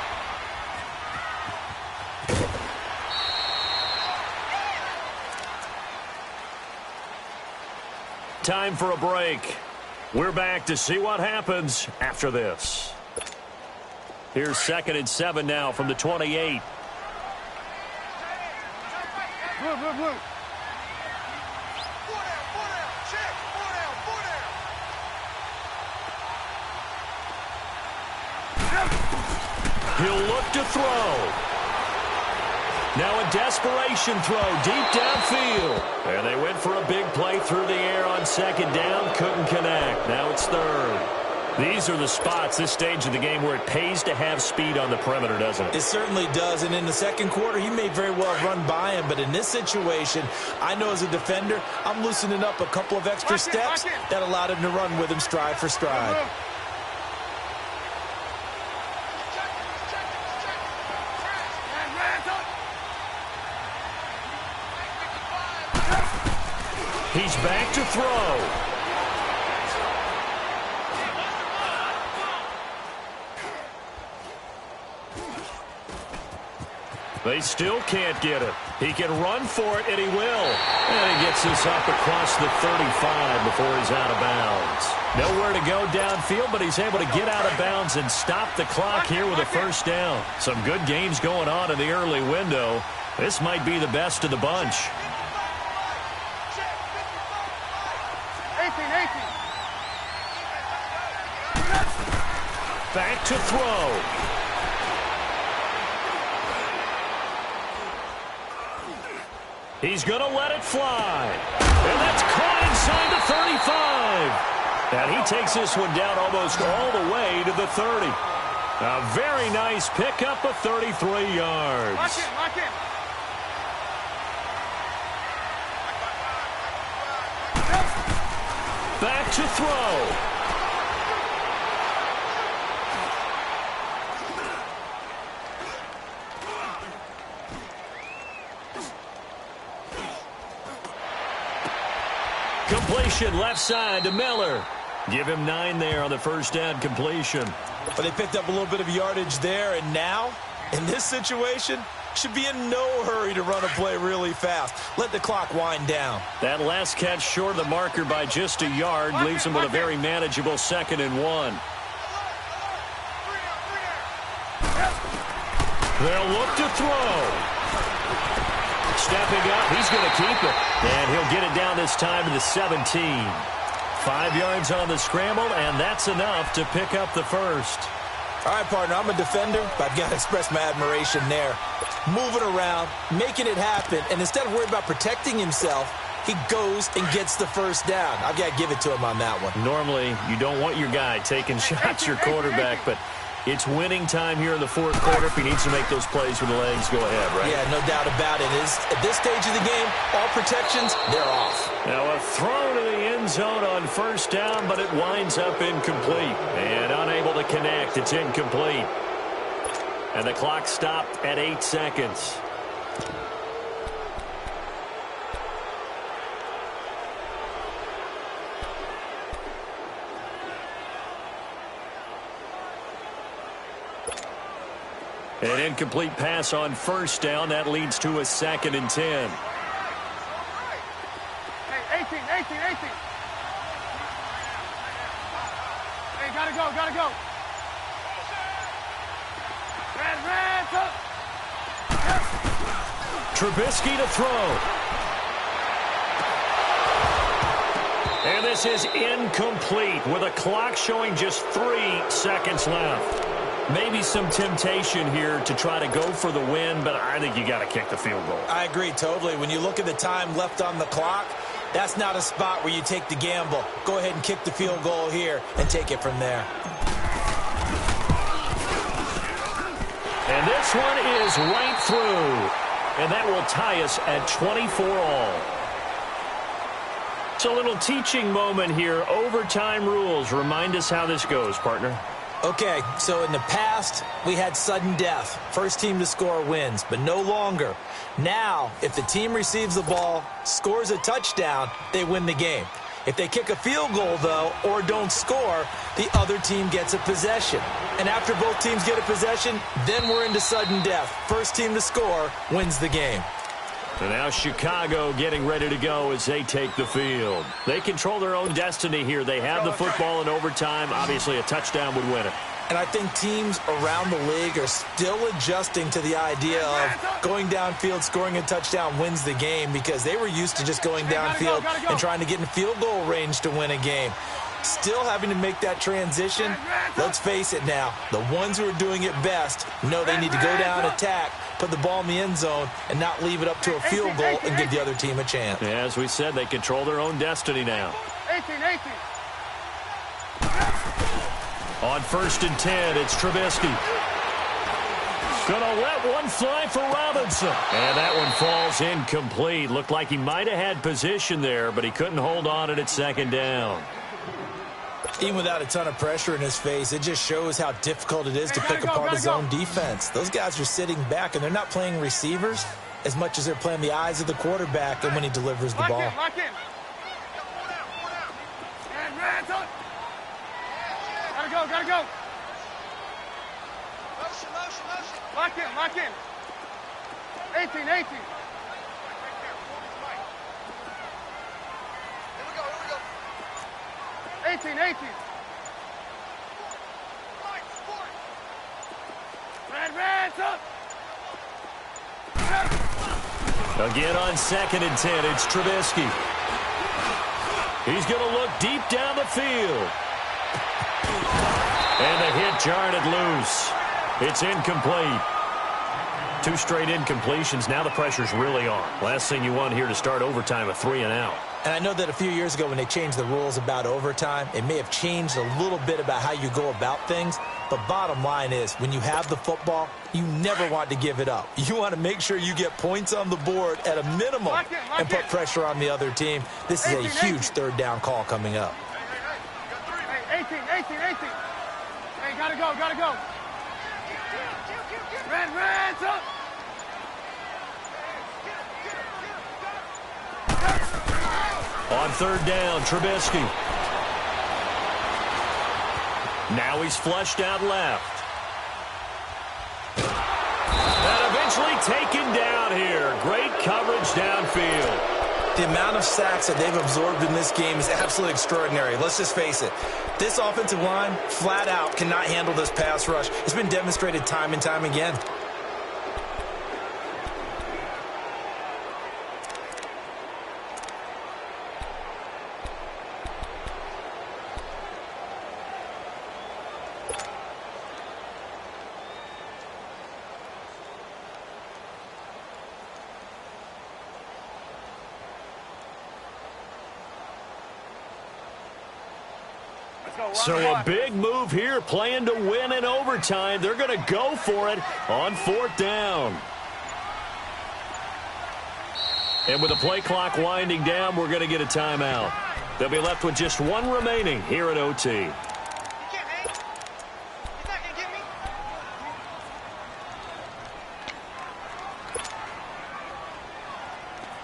Time for a break. We're back to see what happens after this. Here's 2nd and 7 now from the 28. Blue. He'll look to throw. Now a desperation throw deep downfield. And they went for a big play through the air on 2nd down. Couldn't connect. Now it's 3rd. These are the spots, this stage of the game, where it pays to have speed on the perimeter, doesn't it? It certainly does. And in the second quarter, he may very well run by him. But in this situation, I know as a defender, I'm loosening up a couple of extra steps that allowed him to run with him stride for stride. He's back to throw. They still can't get it. He can run for it, and he will. And he gets this up across the 35 before he's out of bounds. Nowhere to go downfield, but he's able to get out of bounds and stop the clock here with a first down. Some good games going on in the early window. This might be the best of the bunch. 18. Back to throw. He's going to let it fly. And that's caught inside the 35. And he takes this one down almost all the way to the 30. A very nice pickup of 33 yards. Lock in. Back to throw. Completion left side to Miller. Give him 9 there on the first down completion. But they picked up a little bit of yardage there, and now, in this situation, should be in no hurry to run a play really fast. Let the clock wind down. That last catch short of the marker by just a yard leaves him with a very manageable 2nd and 1. They'll look to throw. Stepping up, he's going to keep it. And he'll get it down this time to the 17. 5 yards on the scramble, and that's enough to pick up the first. All right, partner, I'm a defender, but I've got to express my admiration there. Moving around, making it happen, and instead of worrying about protecting himself, he goes and gets the first down. I've got to give it to him on that one. Normally, you don't want your guy taking shots, your quarterback, but it's winning time here in the fourth quarter. If he needs to make those plays with the legs, go ahead, right? Yeah, no doubt about it. At this stage of the game, all protections, they're off. Now a throw to the end zone on first down, but it winds up incomplete. And unable to connect. It's incomplete. And the clock stopped at 8 seconds. An incomplete pass on first down. That leads to a 2nd and 10. Hey, 18. Hey, gotta go. Red, Trubisky to throw. And this is incomplete with a clock showing just 3 seconds left. Maybe some temptation here to try to go for the win, but I think you got to kick the field goal. I agree totally. When you look at the time left on the clock, that's not a spot where you take the gamble. Go ahead and kick the field goal here and take it from there. And this one is right through. And that will tie us at 24 all. It's a little teaching moment here. Overtime rules. Remind us how this goes, partner. Okay, so in the past, we had sudden death. First team to score wins, but no longer. Now, if the team receives the ball, scores a touchdown, they win the game. If they kick a field goal, though, or don't score, the other team gets a possession. And after both teams get a possession, then we're into sudden death. First team to score wins the game. And now Chicago getting ready to go as they take the field. They control their own destiny here. They have the football in overtime. Obviously, a touchdown would win it. And I think teams around the league are still adjusting to the idea of going downfield, scoring a touchdown wins the game, because they were used to just going downfield and trying to get in field goal range to win a game. Still having to make that transition. Let's face it now, the ones who are doing it best know they need to go down, attack, put the ball in the end zone, and not leave it up to a field goal and give the other team a chance. Yeah, as we said, they control their own destiny now. 18. On 1st and 10, it's Trubisky. Gonna let one fly for Robinson. And that one falls incomplete. Looked like he might have had position there, but he couldn't hold on at 2nd down. Even without a ton of pressure in his face, it just shows how difficult it is to pick apart his own defense. Those guys are sitting back, and they're not playing receivers as much as they're playing the eyes of the quarterback and when he delivers the ball. Lock in. Gotta go. Motion. Lock in. 18. Here we go. 18. Red, up. Again on 2nd and 10, it's Trubisky. He's going to look deep down the field. And the hit jarred it loose. It's incomplete. 2 straight incompletions. Now the pressure's really on. Last thing you want here to start overtime, a 3 and out. And I know that a few years ago when they changed the rules about overtime, it may have changed a little bit about how you go about things. But bottom line is, when you have the football, you never want to give it up. You want to make sure you get points on the board at a minimum and put pressure on the other team. This is a huge 3rd down call coming up. 18. Hey, gotta go. Red, up. On 3rd down, Trubisky. Now he's flushed out left. And eventually taken down here. Great coverage downfield. The amount of sacks that they've absorbed in this game is absolutely extraordinary. Let's just face it. This offensive line, flat out, cannot handle this pass rush. It's been demonstrated time and time again. So a big move here, playing to win in overtime. They're going to go for it on 4th down. And with the play clock winding down, we're going to get a timeout. They'll be left with just 1 remaining here at OT.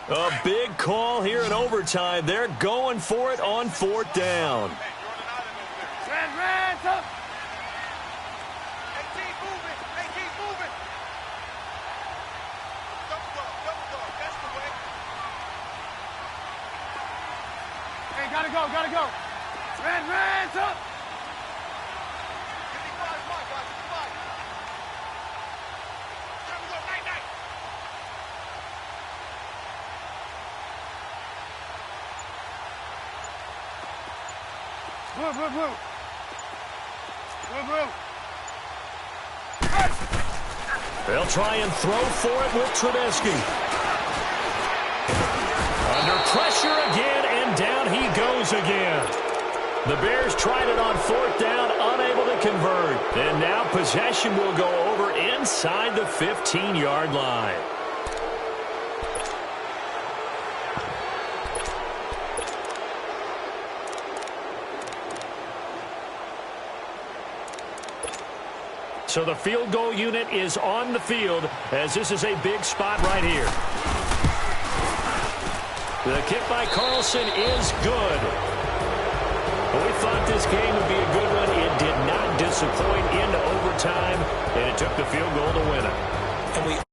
A big call here in overtime. They're going for it on 4th down. Red, up. Hey, keep moving. Double dog. That's the way. Hey, gotta go. Red, up. Give me 5, guys. 5. There we go. Night. Blue. They'll try and throw for it with Trubisky. Under pressure again, and down he goes again. The Bears tried it on 4th down, unable to convert. And now possession will go over inside the 15-yard line. So the field goal unit is on the field as this is a big spot right here. The kick by Carlson is good. Well, we thought this game would be a good one. It did not disappoint into overtime, and it took the field goal to win it. And we